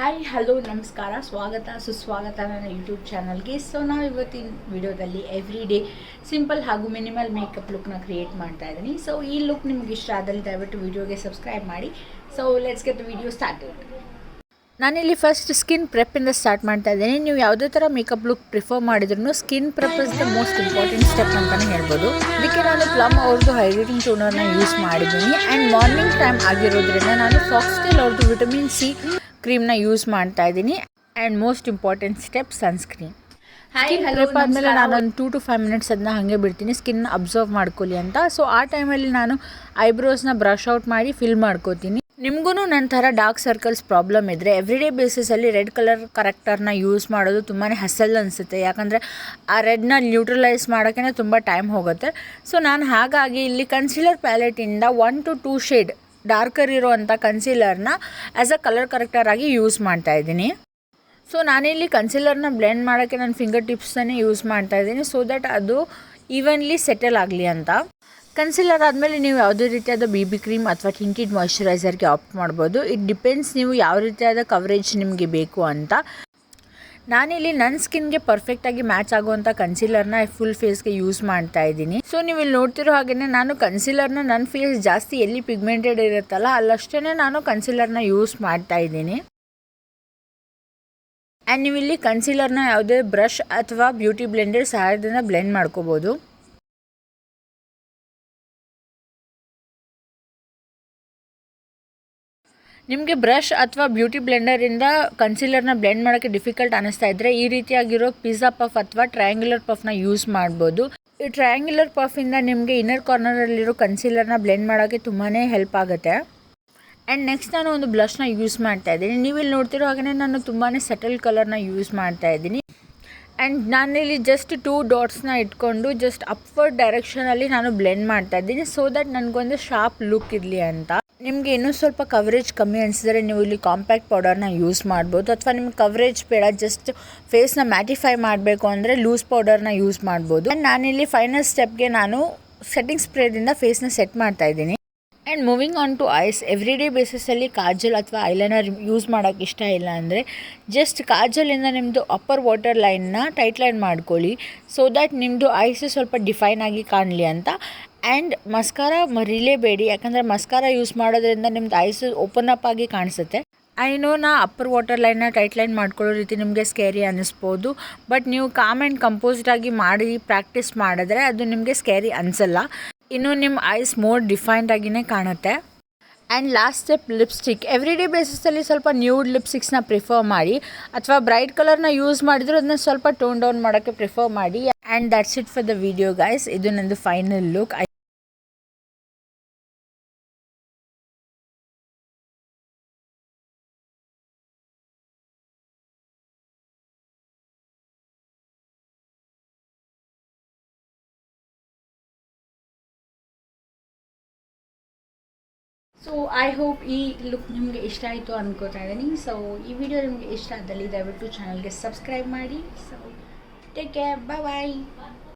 Hi hello ನಮಸ್ಕಾರ, ಸ್ವಾಗತ ಸುಸ್ವಾಗತ ನನ್ನ ಯೂಟ್ಯೂಬ್ ಚಾನಲ್ಗೆ. ಸೊ ನಾವು ಇವತ್ತಿನ ವಿಡಿಯೋದಲ್ಲಿ ಎವ್ರಿ ಡೇ ಸಿಂಪಲ್ ಹಾಗೂ ಮಿನಿಮಲ್ ಮೇಕಪ್ ಲುಕ್ನ ಕ್ರಿಯೇಟ್ ಮಾಡ್ತಾ ಇದ್ದೀನಿ. ಸೊ ಈ ಲುಕ್ ನಿಮ್ಗೆ ಇಷ್ಟ ಆದಲ್ಲಿ ದಯವಿಟ್ಟು ವಿಡಿಯೋಗೆ ಸಬ್ಸ್ಕ್ರೈಬ್ ಮಾಡಿ. So let's get the video started. ನಾನಿಲ್ಲಿ ಫಸ್ಟ್ ಸ್ಕಿನ್ ಪ್ರೆಪ್ಪಿಂದ ಸ್ಟಾರ್ಟ್ ಮಾಡ್ತಾ ಇದ್ದೀನಿ. ನೀವು ಯಾವುದೇ ಥರ ಮೇಕಪ್ ಲುಕ್ ಪ್ರಿಫರ್ ಮಾಡಿದ್ರು skin prep is the most important step ಅಂತಲೇ ಹೇಳ್ಬೋದು. ಅದಕ್ಕೆ ನಾನು ಪ್ಲಮ್ ಅವ್ರದ್ದು ಹೈಡ್ರೇಟಿಂಗ್ ಟೋನರ್ನ ಯೂಸ್ ಮಾಡಿದ್ದೀನಿ. ಆ್ಯಂಡ್ ಮಾರ್ನಿಂಗ್ ಟೈಮ್ ಆಗಿರೋದ್ರಿಂದ ನಾನು ಫಾಕ್ಸ್ಟೈಲ್ ಅವ್ರದ್ದು ವಿಟಮಿನ್ ಸಿ ಕ್ರೀಮ್ನ ಯೂಸ್ ಮಾಡ್ತಾ ಇದ್ದೀನಿ. And most important step sunscreen. Prep ಆದಮೇಲೆ ನಾನು ಒಂದು 2 to 5 ಮಿನಿಟ್ಸ್ ಅದನ್ನ ಹಾಗೆ ಬಿಡ್ತೀನಿ ಸ್ಕಿನ್ ಅಬ್ಸರ್ವ್ ಮಾಡ್ಕೊಳ್ಳಿ ಅಂತ. ಸೊ ಆ ಟೈಮಲ್ಲಿ ನಾನು ಐಬ್ರೋಸ್ನ ಬ್ರಷ್ ಔಟ್ ಮಾಡಿ ಫಿಲ್ ಮಾಡ್ಕೋತೀನಿ. ನಿಮಗೂ ನನ್ನ ಥರ ಡಾರ್ಕ್ ಸರ್ಕಲ್ಸ್ ಪ್ರಾಬ್ಲಮ್ ಇದ್ದರೆ ಎವ್ರಿಡೇ ಬೇಸಿಸಲ್ಲಿ ರೆಡ್ ಕಲರ್ ಕರೆಕ್ಟರ್ನ ಯೂಸ್ ಮಾಡೋದು ತುಂಬಾ ಹಸಲ್ ಅನಿಸುತ್ತೆ. ಯಾಕಂದರೆ ಆ ರೆಡ್ನ ನ್ಯೂಟ್ರಲೈಸ್ ಮಾಡೋಕ್ಕೆ ತುಂಬ ಟೈಮ್ ಹೋಗುತ್ತೆ. ಸೊ ನಾನು ಹಾಗಾಗಿ ಇಲ್ಲಿ ಕನ್ಸೀಲರ್ ಪ್ಯಾಲೆಟಿಂದ 1 to 2 ಶೇಡ್ ಡಾರ್ಕರ್ ಇರೋವಂಥ ಕನ್ಸೀಲರ್ನ ಆ್ಯಸ್ ಅ ಕಲರ್ ಕರೆಕ್ಟರ್ ಆಗಿ ಯೂಸ್ ಮಾಡ್ತಾ ಇದ್ದೀನಿ. ಸೊ ನಾನಿಲ್ಲಿ ಕನ್ಸೀಲರ್ನ ಬ್ಲೆಂಡ್ ಮಾಡೋಕ್ಕೆ ನಾನು ಫಿಂಗರ್ ಟಿಪ್ಸನ್ನೇ ಯೂಸ್ ಮಾಡ್ತಾ ಇದ್ದೀನಿ, ಸೊ ದಟ್ ಅದು ಈವನ್ಲಿ ಸೆಟಲ್ ಆಗಲಿ ಅಂತ. ಕನ್ಸೀಲರ್ ಆದಮೇಲೆ ನೀವು ಯಾವುದೇ ರೀತಿಯಾದ BB ಕ್ರೀಮ್ ಅಥವಾ ಟಿಂಟೆಡ್ ಮಾಯ್ಶ್ಚರೈಸರ್ಗೆ ಆಪ್ಟ್ ಮಾಡ್ಬೋದು. ಇಟ್ ಡಿಪೆಂಡ್ಸ್ ನೀವು ಯಾವ ರೀತಿಯಾದ ಕವರೇಜ್ ನಿಮಗೆ ಬೇಕು ಅಂತ. ನಾನಿಲ್ಲಿ ನನ್ನ ಸ್ಕಿನ್ಗೆ ಪರ್ಫೆಕ್ಟಾಗಿ ಮ್ಯಾಚ್ ಆಗುವಂಥ ಕನ್ಸೀಲರ್ನ ಫುಲ್ ಫೇಸ್ಗೆ ಯೂಸ್ ಮಾಡ್ತಾ ಇದ್ದೀನಿ. ಸೊ ನೀವು ಇಲ್ಲಿ ನೋಡ್ತಿರೋ ಹಾಗೆ ನಾನು ಕನ್ಸೀಲರ್ನ ನನ್ನ ಫೇಸ್ ಜಾಸ್ತಿ ಎಲ್ಲಿ ಪಿಗ್ಮೆಂಟೆಡ್ ಇರುತ್ತಲ್ಲ ಅಲ್ಲಷ್ಟೇ ನಾನು ಕನ್ಸೀಲರ್ನ ಯೂಸ್ ಮಾಡ್ತಾ ಇದ್ದೀನಿ. ಆ್ಯಂಡ್ ನೀವು ಇಲ್ಲಿ ಕನ್ಸೀಲರ್ನ ಯಾವುದೇ ಬ್ರಷ್ ಅಥವಾ ಬ್ಯೂಟಿ ಬ್ಲೆಂಡರ್ ಸಹಾಯದಿಂದ ಬ್ಲೆಂಡ್ ಮಾಡ್ಕೋಬೋದು. ನಿಮಗೆ ಬ್ರಷ್ ಅಥವಾ ಬ್ಯೂಟಿ ಬ್ಲೆಂಡರಿಂದ ಕನ್ಸೀಲರ್ನ ಬ್ಲೆಂಡ್ ಮಾಡೋಕ್ಕೆ ಡಿಫಿಕಲ್ಟ್ ಅನ್ನಿಸ್ತಾ ಇದ್ದರೆ ಈ ರೀತಿಯಾಗಿರೋ ಪಿಜ್ಜಾ ಪಫ್ ಅಥವಾ ಟ್ರಯಾಂಗ್ಯುಲರ್ ಪಫ್ನ ಯೂಸ್ ಮಾಡ್ಬೋದು. ಈ ಟ್ರಯಾಂಗ್ಯುಲರ್ ಪಫಿಂದ ನಿಮಗೆ ಇನ್ನರ್ ಕಾರ್ನರಲ್ಲಿರೋ ಕನ್ಸೀಲರ್ನ ಬ್ಲೆಂಡ್ ಮಾಡೋಕ್ಕೆ ತುಂಬಾ ಹೆಲ್ಪ್ ಆಗುತ್ತೆ. ಆ್ಯಂಡ್ ನೆಕ್ಸ್ಟ್ ನಾನು ಒಂದು ಬ್ಲಷ್ನ ಯೂಸ್ ಮಾಡ್ತಾ ಇದ್ದೀನಿ. ನೀವು ಇಲ್ಲಿ ನೋಡ್ತಿರೋ ಹಾಗೆ ನಾನು ತುಂಬಾ ಸಟಲ್ ಕಲರ್ನ ಯೂಸ್ ಮಾಡ್ತಾ ಇದ್ದೀನಿ. ಆ್ಯಂಡ್ ನಾನಿಲ್ಲಿ ಜಸ್ಟ್ 2 ಡಾಟ್ಸ್ನ ಇಟ್ಕೊಂಡು ಜಸ್ಟ್ ಅಪ್ವರ್ಡ್ ಡೈರೆಕ್ಷನಲ್ಲಿ ನಾನು ಬ್ಲೆಂಡ್ ಮಾಡ್ತಾ ಇದ್ದೀನಿ, ಸೊ ದಟ್ ನನಗೊಂದು ಶಾರ್ಪ್ ಲುಕ್ ಇರಲಿ ಅಂತ. ನಿಮಗೆ ಇನ್ನೂ ಸ್ವಲ್ಪ ಕವರೇಜ್ ಕಮ್ಮಿ ಅನಿಸಿದರೆ ನೀವು ಇಲ್ಲಿ ಕಾಂಪ್ಯಾಕ್ಟ್ ಪೌಡರ್ನ ಯೂಸ್ ಮಾಡ್ಬೋದು, ಅಥವಾ ನಿಮ್ಗೆ ಕವರೇಜ್ ಬೇಡ ಜಸ್ಟ್ ಫೇಸ್ನ ಮ್ಯಾಟಿಫೈ ಮಾಡಬೇಕು ಅಂದರೆ ಲೂಸ್ ಪೌಡರ್ನ ಯೂಸ್ ಮಾಡ್ಬೋದು. ಆ್ಯಂಡ್ ನಾನಿಲ್ಲಿ ಫೈನಲ್ ಸ್ಟೆಪ್ಗೆ ನಾನು ಸೆಟ್ಟಿಂಗ್ ಸ್ಪ್ರೇದಿಂದ ಫೇಸ್ನ ಸೆಟ್ ಮಾಡ್ತಾ ಇದ್ದೀನಿ. And moving on to eyes, everyday ಬೇಸಿಸಲ್ಲಿ ಕಾಜಲ್ ಅಥವಾ ಐಲೈನರ್ ಯೂಸ್ ಮಾಡೋಕ್ಕೆ ಇಷ್ಟ ಇಲ್ಲ ಅಂದರೆ ಜಸ್ಟ್ ಕಾಜಲಿಂದ ನಿಮ್ಮದು ಅಪ್ಪರ್ ವಾಟರ್ ಲೈನ್ನ ಟೈಟ್ ಲೈನ್ ಮಾಡ್ಕೊಳ್ಳಿ, ಸೊ ದ್ಯಾಟ್ ನಿಮ್ಮದು ಐಸ್ ಸ್ವಲ್ಪ ಡಿಫೈನ್ ಆಗಿ ಕಾಣಲಿ ಅಂತ. ಆ್ಯಂಡ್ ಮಸ್ಕಾರ ಮರಿಲೇಬೇಡಿ, ಯಾಕಂದರೆ ಮಸ್ಕಾರ ಯೂಸ್ ಮಾಡೋದ್ರಿಂದ ನಿಮ್ದು ಐಸ್ ಓಪನ್ ಅಪ್ ಆಗಿ ಕಾಣಿಸುತ್ತೆ. ನಾ ಅಪ್ಪರ್ ವಾಟರ್ ಲೈನ್ನ ಟೈಟ್ ಲೈನ್ ಮಾಡ್ಕೊಳ್ಳೋ ರೀತಿ ನಿಮಗೆ ಸ್ಕೇರಿ ಅನ್ನಿಸ್ಬೋದು, ಬಟ್ ನೀವು ಕಾಮ್ ಆ್ಯಂಡ್ ಕಂಪೋಸ್ಡ್ ಆಗಿ ಮಾಡಿ ಪ್ರಾಕ್ಟೀಸ್ ಮಾಡಿದ್ರೆ ಅದು ನಿಮಗೆ ಸ್ಕೇರಿ ಅನಿಸಲ್ಲ. ಇನ್ನು ನಿಮ್ಮ ಐಸ್ ಮೋರ್ ಡಿಫೈನ್ಡ್ ಆಗಿಯೇ ಕಾಣುತ್ತೆ. And last step lipstick. Everyday ಬೇಸಿಸಲ್ಲಿ ಸ್ವಲ್ಪ ನ್ಯೂಡ್ ಲಿಪ್ಸ್ಟಿಕ್ಸ್ನ ಪ್ರಿಫರ್ ಮಾಡಿ, ಅಥವಾ ಬ್ರೈಟ್ ಕಲರ್ನ ಯೂಸ್ ಮಾಡಿದ್ರು ಅದನ್ನ ಸ್ವಲ್ಪ ಟೋನ್ ಡೌನ್ ಮಾಡೋಕ್ಕೆ ಪ್ರಿಫರ್ ಮಾಡಿ. And that's it for the video guys. ಇದು ನಂದು final look. So I hope ಈ ಲುಕ್ ನಿಮಗೆ ಇಷ್ಟ ಆಯಿತು ಅಂದ್ಕೋತಾ ಇದ್ದೀನಿ. ಸೊ ಈ ವಿಡಿಯೋ ನಿಮಗೆ ಇಷ್ಟ ಆದಲ್ಲಿ ದಯವಿಟ್ಟು ಚಾನಲ್ಗೆ ಸಬ್ಸ್ಕ್ರೈಬ್ ಮಾಡಿ. ಸೊ ಟೇಕ್ ಕೇರ್, ಬಾಯ್.